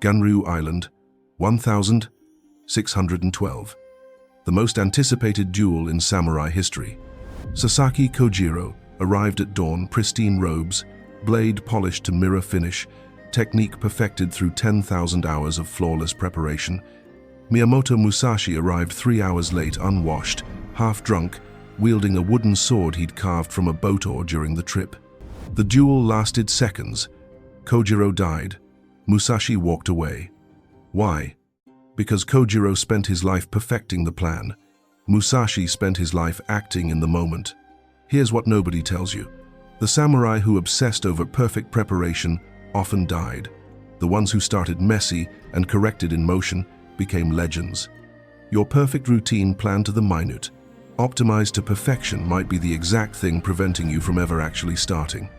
Ganryu Island, 1612. The most anticipated duel in samurai history. Sasaki Kojiro arrived at dawn, pristine robes, blade polished to mirror finish, technique perfected through 10,000 hours of flawless preparation. Miyamoto Musashi arrived 3 hours late, unwashed, half drunk, wielding a wooden sword he'd carved from a boat oar during the trip. The duel lasted seconds. Kojiro died. Musashi walked away. Why? Because Kojiro spent his life perfecting the plan. Musashi spent his life acting in the moment. Here's what nobody tells you. The samurai who obsessed over perfect preparation often died. The ones who started messy and corrected in motion became legends. Your perfect routine planned to the minute, optimized to perfection, might be the exact thing preventing you from ever actually starting.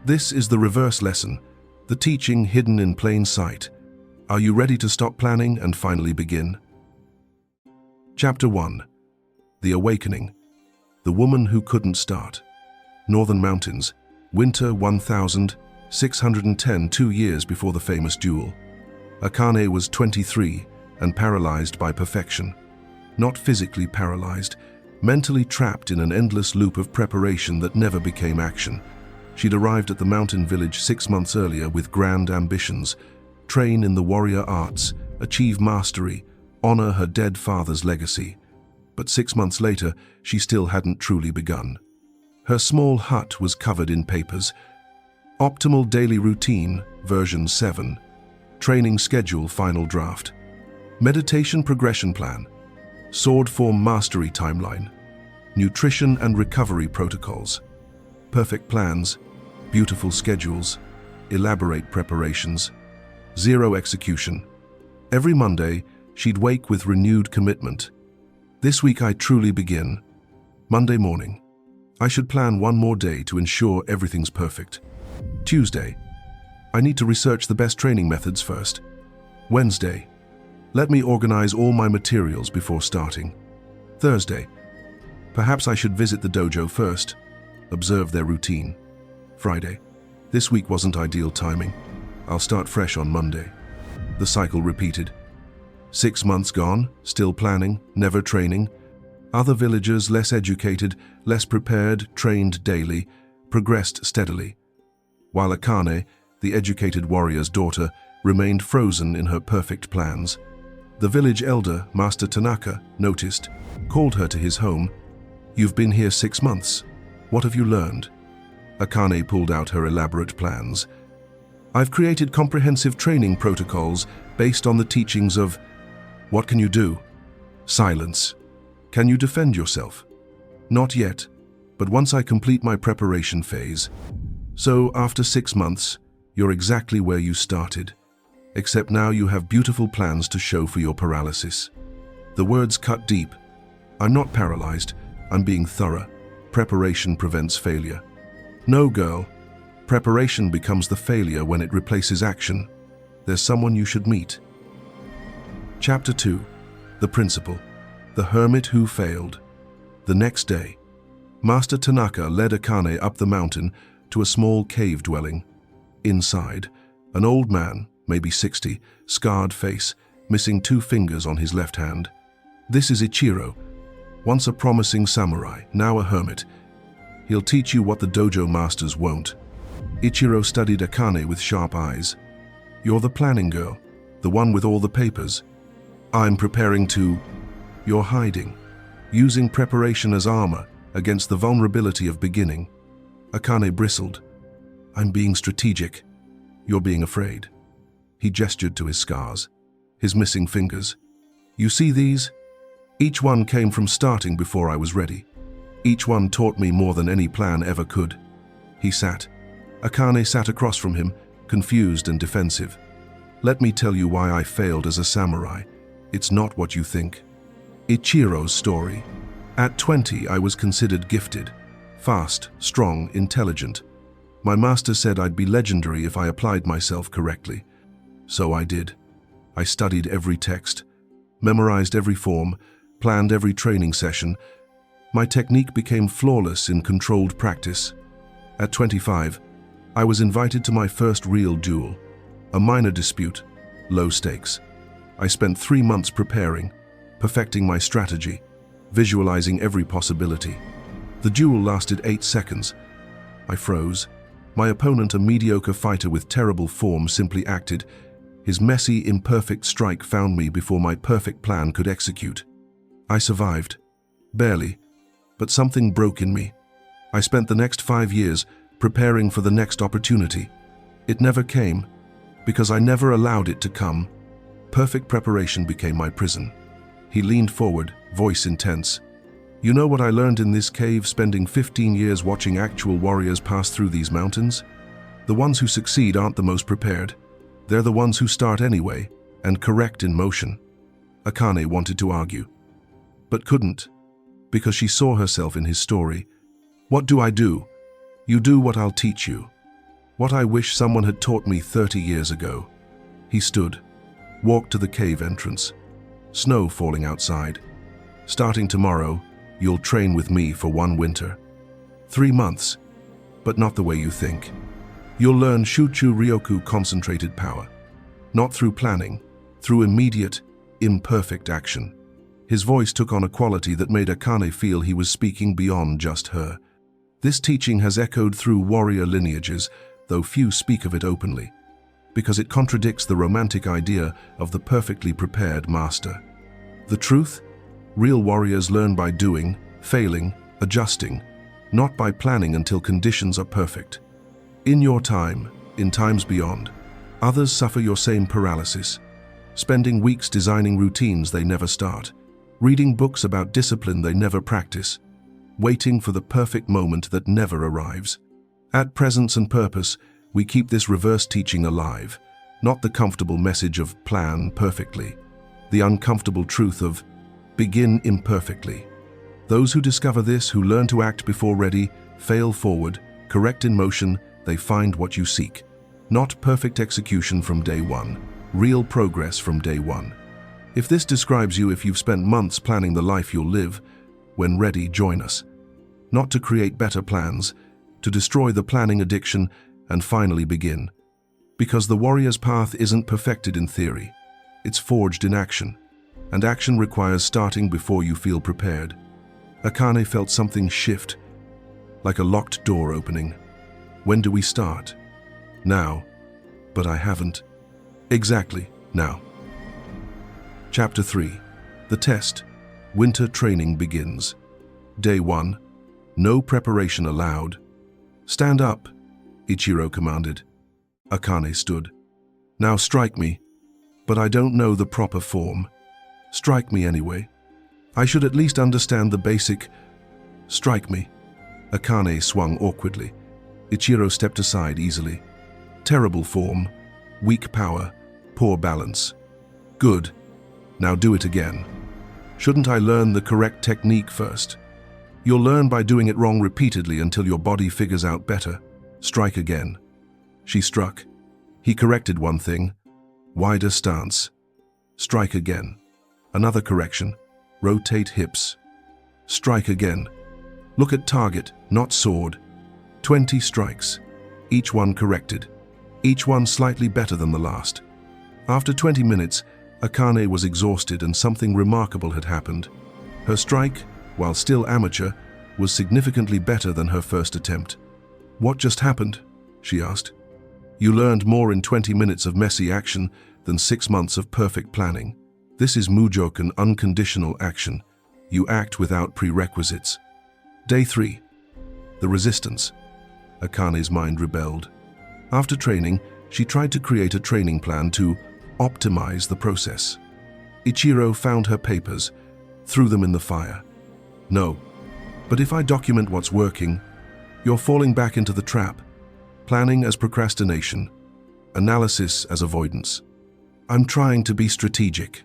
This is the reverse lesson, the teaching hidden in plain sight. Are you ready to stop planning and finally begin? Chapter 1. The Awakening. The Woman Who Couldn't Start. Northern Mountains, winter 1610, 2 years before the famous duel. Akane was 23 and paralyzed by perfection. Not physically paralyzed, mentally trapped in an endless loop of preparation that never became action. She'd arrived at the mountain village 6 months earlier with grand ambitions: train in the warrior arts, achieve mastery, honor her dead father's legacy. But 6 months later, she still hadn't truly begun. Her small hut was covered in papers. Optimal daily routine, version 7. Training schedule, final draft. Meditation progression plan. Sword form mastery timeline. Nutrition and recovery protocols. Perfect plans, beautiful schedules, elaborate preparations. Zero execution. Every Monday, she'd wake with renewed commitment. This week I truly begin. Monday morning. I should plan one more day to ensure everything's perfect. Tuesday. I need to research the best training methods first. Wednesday. Let me organize all my materials before starting. Thursday. Perhaps I should visit the dojo first, observe their routine. Friday. This week wasn't ideal timing. I'll start fresh on Monday. The cycle repeated. 6 months gone, still planning, never training. Other villagers, less educated, less prepared, trained daily, progressed steadily. While Akane, the educated warrior's daughter, remained frozen in her perfect plans. The village elder, Master Tanaka, noticed, called her to his home. "You've been here 6 months. What have you learned?" Akane pulled out her elaborate plans. "I've created comprehensive training protocols based on the teachings of..." "What can you do?" "Silence." "Can you defend yourself?" "Not yet, but once I complete my preparation phase." "So after 6 months, you're exactly where you started. Except now you have beautiful plans to show for your paralysis." The words cut deep. "I'm not paralyzed, I'm being thorough. Preparation prevents failure." "No, girl. Preparation becomes the failure when it replaces action. There's someone you should meet." Chapter 2. The Principle. The Hermit Who Failed. The next day, Master Tanaka led Akane up the mountain to a small cave dwelling. Inside, an old man, maybe 60, scarred face, missing 2 fingers on his left hand. "This is Ichiro, once a promising samurai, now a hermit. He'll teach you what the dojo masters won't." Ichiro studied Akane with sharp eyes. "You're the planning girl, the one with all the papers." "I'm preparing to..." "You're hiding, using preparation as armor against the vulnerability of beginning." Akane bristled. "I'm being strategic. You're being afraid." He gestured to his scars, his missing fingers. "You see these? Each one came from starting before I was ready. Each one taught me more than any plan ever could." He sat. Akane sat across from him, confused and defensive. "Let me tell you why I failed as a samurai. It's not what you think." Ichiro's story. At 20, I was considered gifted. Fast, strong, intelligent. My master said I'd be legendary if I applied myself correctly. So I did. I studied every text, memorized every form, planned every training session. My technique became flawless in controlled practice. At 25, I was invited to my first real duel, a minor dispute. low stakes. I spent 3 months preparing, perfecting my strategy, visualizing every possibility. The duel lasted 8 seconds. I froze. My opponent, a mediocre fighter with terrible form, simply acted. His messy, imperfect strike found me before my perfect plan could execute. I survived. Barely. But something broke in me. I spent the next 5 years preparing for the next opportunity. It never came, because I never allowed it to come. Perfect preparation became my prison. He leaned forward, voice intense. You know what I learned in this cave, spending 15 years watching actual warriors pass through these mountains? The ones who succeed aren't the most prepared. They're the ones who start anyway, and correct in motion. Akane wanted to argue, but couldn't, because she saw herself in his story. What do I do? You do what I'll teach you. What I wish someone had taught me 30 years ago. He stood, walked to the cave entrance. Snow falling outside. Starting tomorrow, you'll train with me for 1 winter. 3 months, but not the way you think. You'll learn Shuchu Ryoku concentrated power. Not through planning, through immediate, imperfect action. His voice took on a quality that made Akane feel he was speaking beyond just her. This teaching has echoed through warrior lineages, though few speak of it openly, because it contradicts the romantic idea of the perfectly prepared master. The truth? Real warriors learn by doing, failing, adjusting, not by planning until conditions are perfect. In your time, in times beyond, others suffer your same paralysis, spending weeks designing routines they never start, reading books about discipline they never practice, waiting for the perfect moment that never arrives. At Presence and Purpose, we keep this reverse teaching alive, not the comfortable message of plan perfectly, the uncomfortable truth of begin imperfectly. Those who discover this, who learn to act before ready, fail forward, correct in motion, they find what you seek. Not perfect execution from day one, real progress from day one. If this describes you, if you've spent months planning the life you'll live, when ready, join us. Not to create better plans, to destroy the planning addiction and finally begin. Because the warrior's path isn't perfected in theory, it's forged in action. And action requires starting before you feel prepared. Akane felt something shift, like a locked door opening. When do we start? Now. But I haven't. Exactly, now. Chapter 3. The Test. Winter training begins. Day 1. No preparation allowed. Stand up, Ichiro commanded. Akane stood. Now strike me, but I don't know the proper form. Strike me anyway. I should at least understand the basic. Strike me. Akane swung awkwardly. Ichiro stepped aside easily. Terrible form, weak power, poor balance. Good. Now do it again. Shouldn't I learn the correct technique first? You'll learn by doing it wrong repeatedly until your body figures out better. Strike again. She struck. He corrected one thing. Wider stance. Strike again. Another correction. Rotate hips. Strike again. Look at target, not sword. 20 strikes. Each one corrected. Each one slightly better than the last. After 20 minutes, Akane was exhausted and something remarkable had happened. Her strike, while still amateur, was significantly better than her first attempt. What just happened? She asked. You learned more in 20 minutes of messy action than 6 months of perfect planning. This is Mujoken unconditional action. You act without prerequisites. Day 3. The resistance. Akane's mind rebelled. After training, she tried to create a training plan to optimize the process. Ichiro found her papers, threw them in the fire. No, but if I document what's working, you're falling back into the trap. Planning as procrastination, analysis as avoidance. I'm trying to be strategic.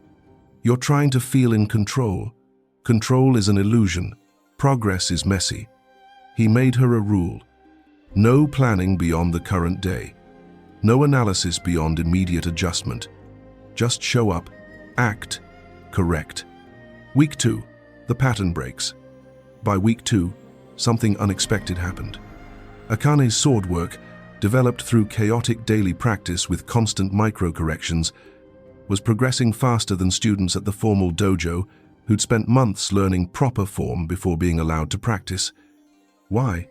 You're trying to feel in control. Control is an illusion. Progress is messy. He made her a rule. No planning beyond the current day. No analysis beyond immediate adjustment. Just show up, act, correct. Week 2, the pattern breaks. By week 2, something unexpected happened. Akane's sword work, developed through chaotic daily practice with constant micro-corrections, was progressing faster than students at the formal dojo who'd spent months learning proper form before being allowed to practice. Why?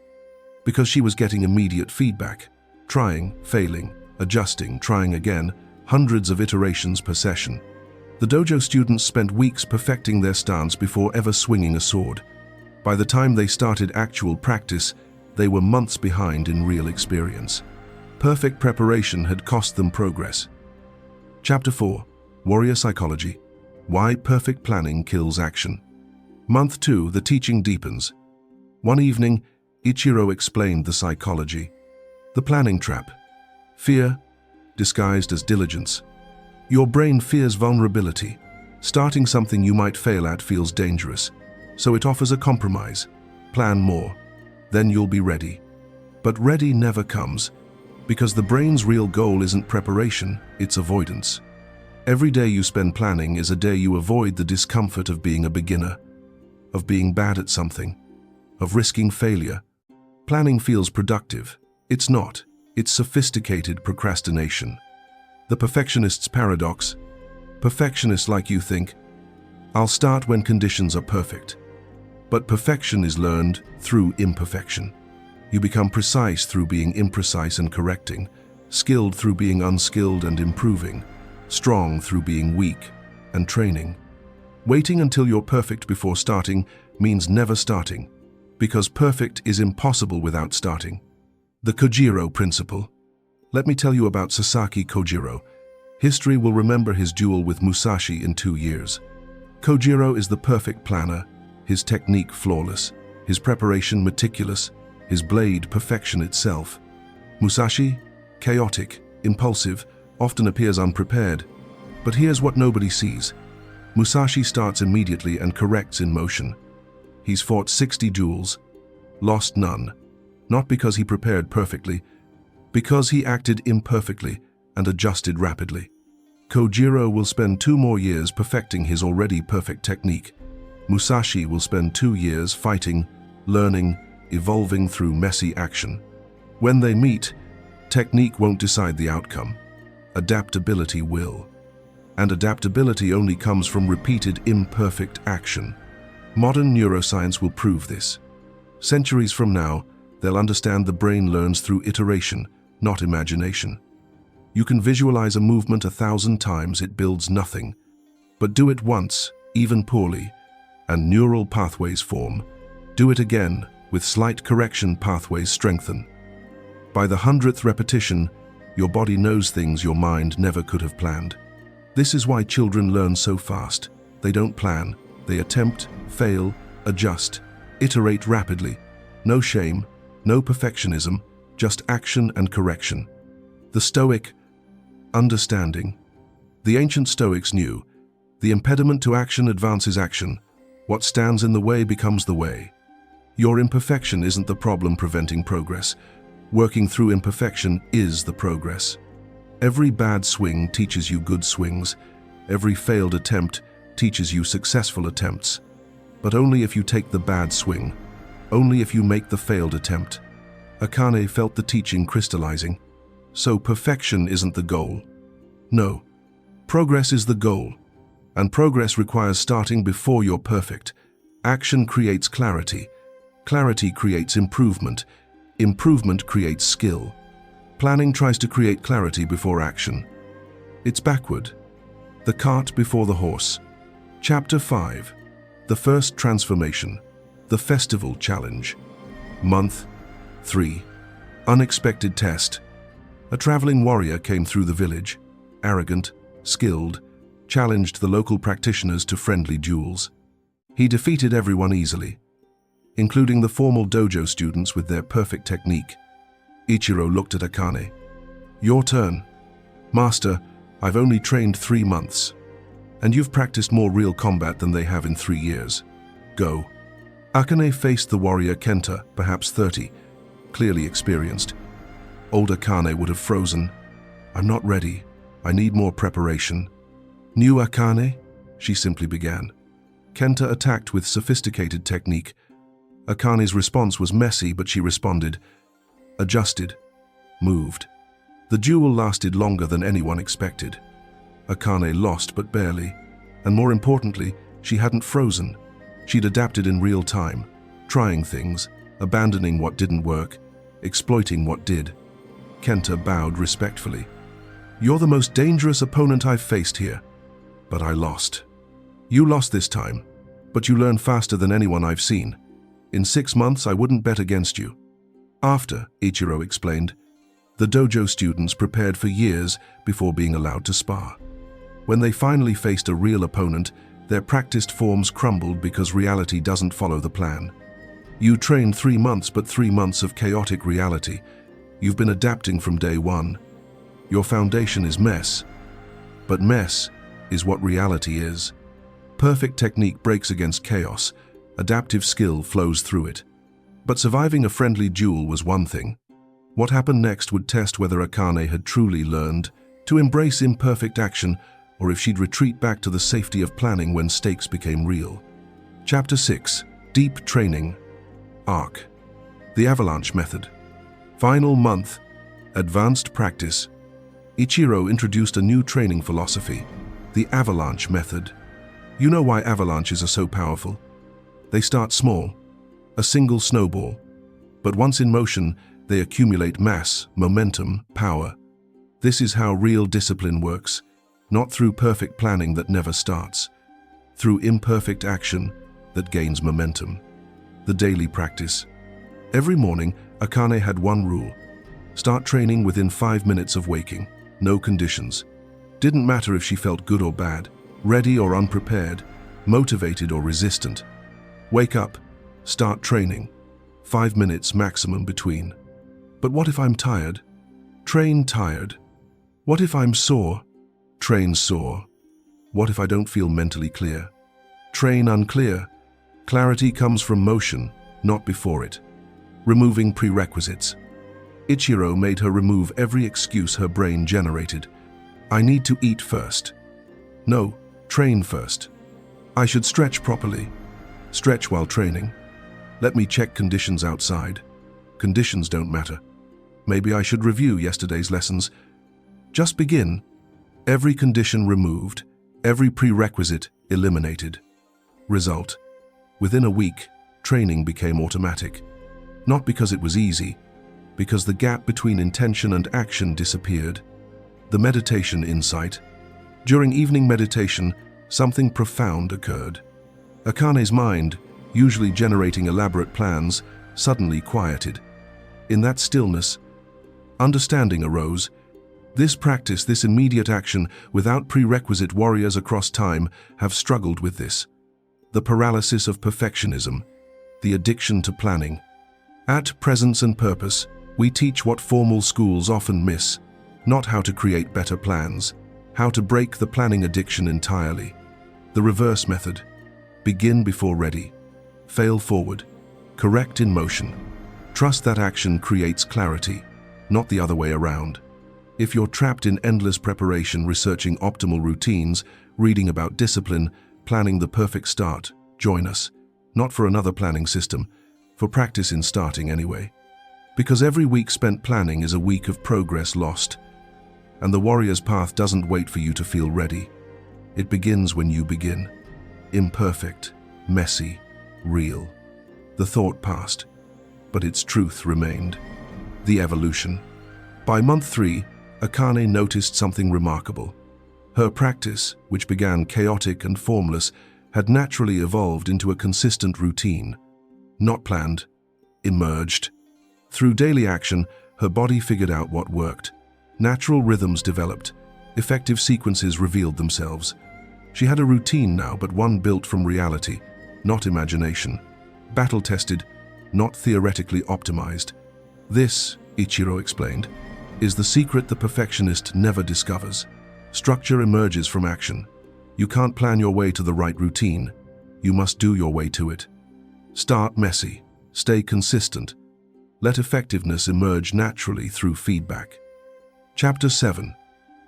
Because she was getting immediate feedback, trying, failing, adjusting, trying again, hundreds of iterations per session. The dojo students spent weeks perfecting their stance before ever swinging a sword. By the time they started actual practice, they were months behind in real experience. Perfect preparation had cost them progress. Chapter 4. Warrior Psychology. Why Perfect Planning Kills Action. Month 2, the teaching deepens. One evening, Ichiro explained the psychology. The planning trap. Fear, disguised as diligence. Your brain fears vulnerability. Starting something you might fail at feels dangerous, so it offers a compromise. Plan more, then you'll be ready. But ready never comes, because the brain's real goal isn't preparation, it's avoidance. Every day you spend planning is a day you avoid the discomfort of being a beginner, of being bad at something, of risking failure. Planning feels productive. It's not. It's sophisticated procrastination. The perfectionist's paradox. Perfectionists like you think, I'll start when conditions are perfect. But perfection is learned through imperfection. You become precise through being imprecise and correcting, skilled through being unskilled and improving, strong through being weak and training. Waiting until you're perfect before starting means never starting, because perfect is impossible without starting. The Kojiro Principle. Let me tell you about Sasaki Kojiro. History will remember his duel with Musashi in 2 years. Kojiro is the perfect planner, his technique flawless, his preparation meticulous, his blade perfection itself. Musashi, chaotic, impulsive, often appears unprepared. But here's what nobody sees. Musashi starts immediately and corrects in motion. He's fought 60 duels, lost none, not because he prepared perfectly, because he acted imperfectly and adjusted rapidly. Kojiro will spend 2 more years perfecting his already perfect technique. Musashi will spend 2 years fighting, learning, evolving through messy action. When they meet, technique won't decide the outcome. Adaptability will. And adaptability only comes from repeated imperfect action. Modern neuroscience will prove this. Centuries from now, they'll understand the brain learns through iteration, not imagination. You can visualize a movement 1,000 times, it builds nothing. But do it once, even poorly, and neural pathways form. Do it again, with slight correction, pathways strengthen. By the 100th repetition, your body knows things your mind never could have planned. This is why children learn so fast. They don't plan, they attempt, fail, adjust, iterate rapidly. No shame, no perfectionism, just action and correction. The Stoic understanding. The ancient Stoics knew, the impediment to action advances action. What stands in the way becomes the way. Your imperfection isn't the problem preventing progress. Working through imperfection is the progress. Every bad swing teaches you good swings. Every failed attempt teaches you successful attempts. But only if you take the bad swing. Only if you make the failed attempt. Akane felt the teaching crystallizing. So perfection isn't the goal. No, progress is the goal. And progress requires starting before you're perfect. Action creates clarity. Clarity creates improvement. Improvement creates skill. Planning tries to create clarity before action. It's backward. The cart before the horse. Chapter 5. The First Transformation. The Festival Challenge. Month 3. Unexpected test. A traveling warrior came through the village, arrogant, skilled, challenged the local practitioners to friendly duels. He defeated everyone easily, including the formal dojo students with their perfect technique. Ichiro looked at Akane. Your turn. Master, I've only trained 3 months, and you've practiced more real combat than they have in 3 years. Go. Akane faced the warrior Kenta, perhaps 30, clearly experienced. Old Akane would have frozen. I'm not ready. I need more preparation. New Akane? She simply began. Kenta attacked with sophisticated technique. Akane's response was messy, but she responded, adjusted, moved. The duel lasted longer than anyone expected. Akane lost but barely. And more importantly, she hadn't frozen. She'd adapted in real time, trying things, abandoning what didn't work, exploiting what did. Kenta bowed respectfully. "You're the most dangerous opponent I've faced here, but I lost." "You lost this time, but you learn faster than anyone I've seen. In 6 months, I wouldn't bet against you." After, Ichiro explained, the dojo students prepared for years before being allowed to spar. When they finally faced a real opponent, their practiced forms crumbled because reality doesn't follow the plan. You trained 3 months, but 3 months of chaotic reality. You've been adapting from day one. Your foundation is mess, but mess is what reality is. Perfect technique breaks against chaos. Adaptive skill flows through it. But surviving a friendly duel was one thing. What happened next would test whether Akane had truly learned to embrace imperfect action, or if she'd retreat back to the safety of planning when stakes became real. Chapter 6. Deep Training. Arc. The Avalanche Method. Final month. Advanced Practice. Ichiro introduced a new training philosophy, the Avalanche Method. You know why avalanches are so powerful? They start small, a single snowball. But once in motion, they accumulate mass, momentum, power. This is how real discipline works. Not through perfect planning that never starts, through imperfect action that gains momentum. The daily practice. Every morning, Akane had one rule. Start training within 5 minutes of waking. No conditions. Didn't matter if she felt good or bad, ready or unprepared, motivated or resistant. Wake up, start training. 5 minutes maximum between. But what if I'm tired? Train tired. What if I'm sore? Train sore. What if I don't feel mentally clear? Train unclear. Clarity comes from motion, not before it. Removing prerequisites. Ichiro made her remove every excuse her brain generated. I need to eat first. No, train first. I should stretch properly. Stretch while training. Let me check conditions outside. Conditions don't matter. Maybe I should review yesterday's lessons. Just begin. Every condition removed, every prerequisite eliminated. Result. Within a week, training became automatic. Not because it was easy, because the gap between intention and action disappeared. The meditation insight. During evening meditation, something profound occurred. Akane's mind, usually generating elaborate plans, suddenly quieted. In that stillness, understanding arose. This practice, this immediate action, without prerequisite warriors across time have struggled with this. The paralysis of perfectionism, the addiction to planning. At Presence and Purpose, we teach what formal schools often miss, not how to create better plans, how to break the planning addiction entirely. The reverse method. Begin before ready. Fail forward. Correct in motion. Trust that action creates clarity, not the other way around. If you're trapped in endless preparation, researching optimal routines, reading about discipline, planning the perfect start, join us. Not for another planning system, for practice in starting anyway. Because every week spent planning is a week of progress lost. And the warrior's path doesn't wait for you to feel ready. It begins when you begin. Imperfect, messy, real. The thought passed, but its truth remained. The evolution. By month 3, Akane noticed something remarkable. Her practice, which began chaotic and formless, had naturally evolved into a consistent routine. Not planned, emerged. Through daily action, her body figured out what worked. Natural rhythms developed. Effective sequences revealed themselves. She had a routine now, but one built from reality, not imagination. Battle-tested, not theoretically optimized. This, Ichiro explained, is the secret the perfectionist never discovers. Structure emerges from action. You can't plan your way to the right routine. You must do your way to it. Start messy. Stay consistent. Let effectiveness emerge naturally through feedback. Chapter 7.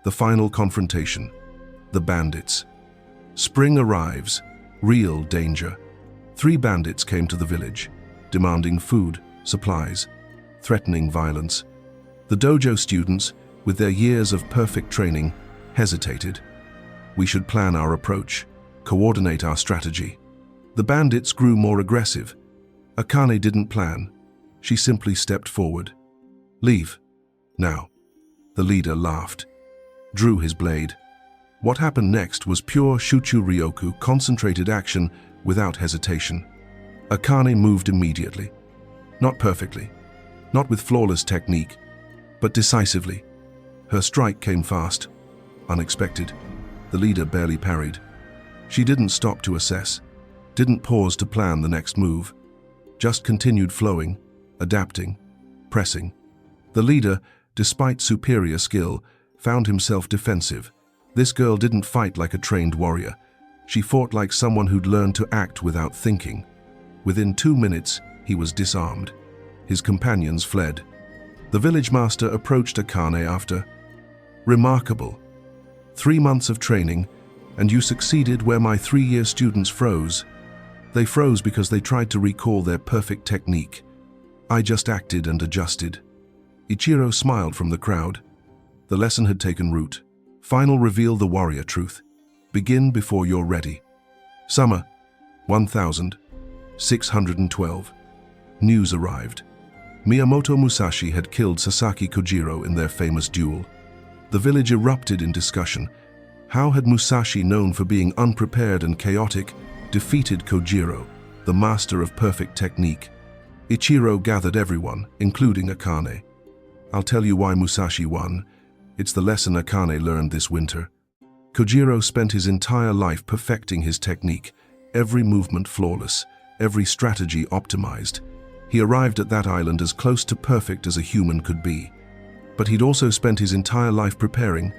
The Final Confrontation. The Bandits. Spring arrives. Real danger. 3 bandits came to the village, demanding food, supplies, threatening violence. The dojo students, with their years of perfect training, hesitated. We should plan our approach, coordinate our strategy. The bandits grew more aggressive. Akane didn't plan. She simply stepped forward. Leave. Now. The leader laughed, drew his blade. What happened next was pure Shuchu Ryoku, concentrated action without hesitation. Akane moved immediately. Not perfectly, not with flawless technique, but decisively. Her strike came fast, unexpected. The leader barely parried. She didn't stop to assess, didn't pause to plan the next move, just continued flowing, adapting, pressing. The leader, despite superior skill, found himself defensive. This girl didn't fight like a trained warrior. She fought like someone who'd learned to act without thinking. Within 2 minutes, he was disarmed. His companions fled. The village master approached Akane after. Remarkable. 3 months of training, and you succeeded where my 3-year students froze. They froze because they tried to recall their perfect technique. I just acted and adjusted. Ichiro smiled from the crowd. The lesson had taken root. Final reveal the warrior truth. Begin before you're ready. Summer, 1612. News arrived. Miyamoto Musashi had killed Sasaki Kojiro in their famous duel. The village erupted in discussion. How had Musashi, known for being unprepared and chaotic, defeated Kojiro, the master of perfect technique? Ichiro gathered everyone, including Akane. I'll tell you why Musashi won. It's the lesson Akane learned this winter. Kojiro spent his entire life perfecting his technique, every movement flawless, every strategy optimized. He arrived at that island as close to perfect as a human could be. But he'd also spent his entire life preparing,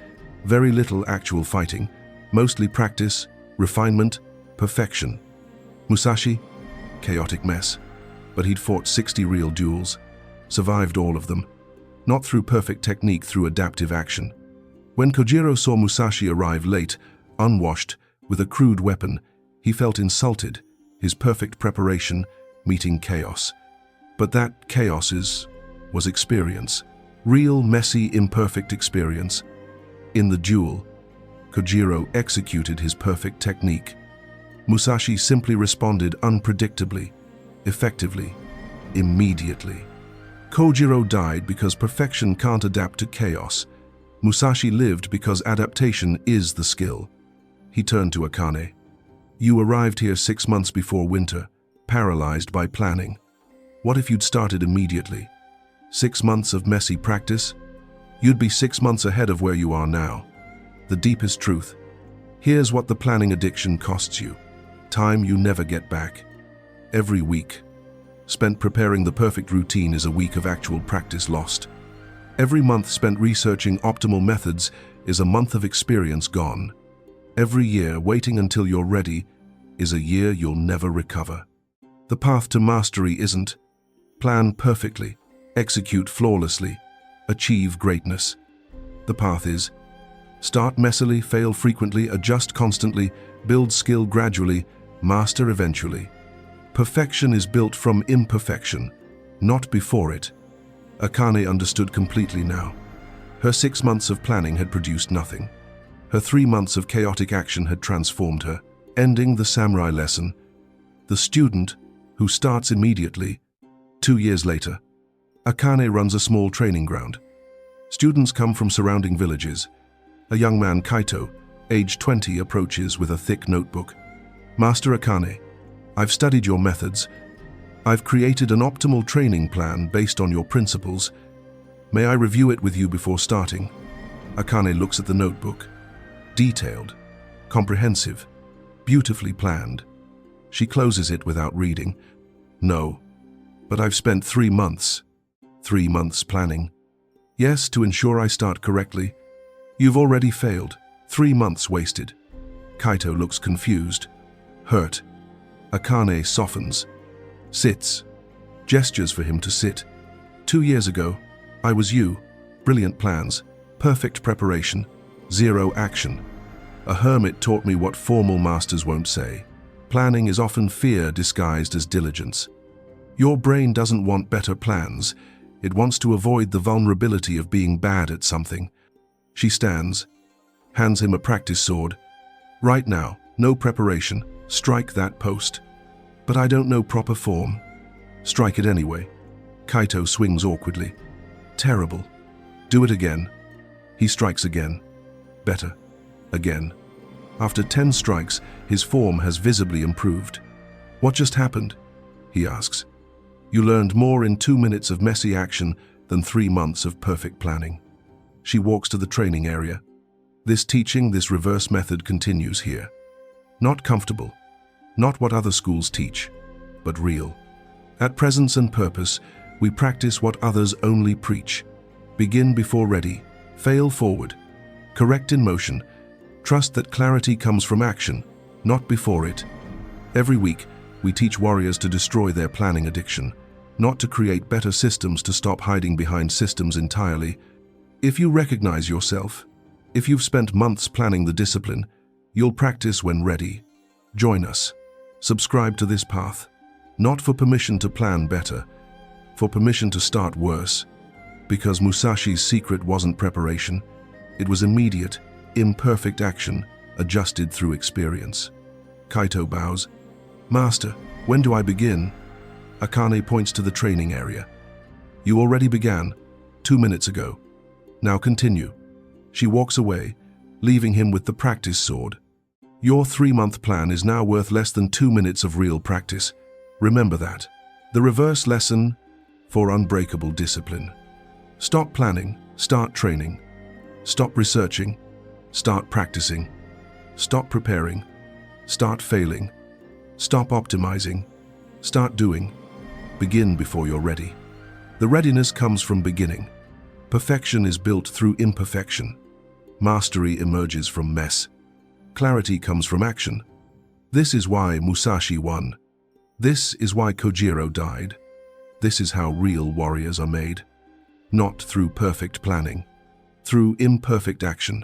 very little actual fighting, mostly practice, refinement, perfection. Musashi, chaotic mess. But he'd fought 60 real duels, survived all of them. Not through perfect technique, through adaptive action. When Kojiro saw Musashi arrive late, unwashed, with a crude weapon, he felt insulted, his perfect preparation meeting chaos. But that chaos was experience. Real, messy, imperfect experience. In the duel, Kojiro executed his perfect technique. Musashi simply responded unpredictably, effectively, immediately. Kojiro died because perfection can't adapt to chaos. Musashi lived because adaptation is the skill. He turned to Akane. You arrived here 6 months before winter, paralyzed by planning. What if you'd started immediately? 6 months of messy practice? You'd be 6 months ahead of where you are now. The deepest truth. Here's what the planning addiction costs you. Time you never get back. Every week spent preparing the perfect routine is a week of actual practice lost. Every month spent researching optimal methods is a month of experience gone. Every year waiting until you're ready is a year you'll never recover. The path to mastery isn't plan perfectly, execute flawlessly, achieve greatness. The path is start messily, fail frequently, adjust constantly, build skill gradually, master eventually. Perfection is built from imperfection, not before it. Akane understood completely now. Her 6 months of planning had produced nothing. Her 3 months of chaotic action had transformed her, ending the samurai lesson. The student, who starts immediately. 2 years later, Akane runs a small training ground. Students come from surrounding villages. A young man, Kaito, age 20, approaches with a thick notebook. Master Akane, I've studied your methods. I've created an optimal training plan based on your principles. May I review it with you before starting? Akane looks at the notebook. Detailed, comprehensive, beautifully planned. She closes it without reading. No, but I've spent 3 months. 3 months planning. Yes, to ensure I start correctly. You've already failed. 3 months wasted. Kaito looks confused, hurt. Akane softens, sits, gestures for him to sit. 2 years ago, I was you. Brilliant plans, perfect preparation, zero action. A hermit taught me what formal masters won't say. Planning is often fear disguised as diligence. Your brain doesn't want better plans. It wants to avoid the vulnerability of being bad at something. She stands, hands him a practice sword. Right now, no preparation, strike that post. But I don't know proper form. Strike it anyway. Kaito swings awkwardly. Terrible. Do it again. He strikes again. Better. Again. After 10 strikes, his form has visibly improved. What just happened? He asks. You learned more in 2 minutes of messy action than 3 months of perfect planning. She walks to the training area. This teaching, this reverse method continues here. Not comfortable. Not what other schools teach, but real. At Presence and Purpose, we practice what others only preach. Begin before ready. Fail forward. Correct in motion. Trust that clarity comes from action, not before it. Every week, we teach warriors to destroy their planning addiction, not to create better systems to stop hiding behind systems entirely. If you recognize yourself, if you've spent months planning the discipline, you'll practice when ready. Join us. Subscribe to this path, not for permission to plan better, for permission to start worse. Because Musashi's secret wasn't preparation, it was immediate, imperfect action, adjusted through experience. Kaito bows. Master, when do I begin? Akane points to the training area. You already began, 2 minutes ago. Now continue. She walks away, leaving him with the practice sword. Your 3-month plan is now worth less than 2 minutes of real practice. Remember that. The reverse lesson for unbreakable discipline. Stop planning, start training. Stop researching, start practicing. Stop preparing, start failing. Stop optimizing, start doing. Begin before you're ready. The readiness comes from beginning. Perfection is built through imperfection. Mastery emerges from mess. Clarity comes from action. This is why Musashi won. This is why Kojiro died. This is how real warriors are made. Not through perfect planning, through imperfect action.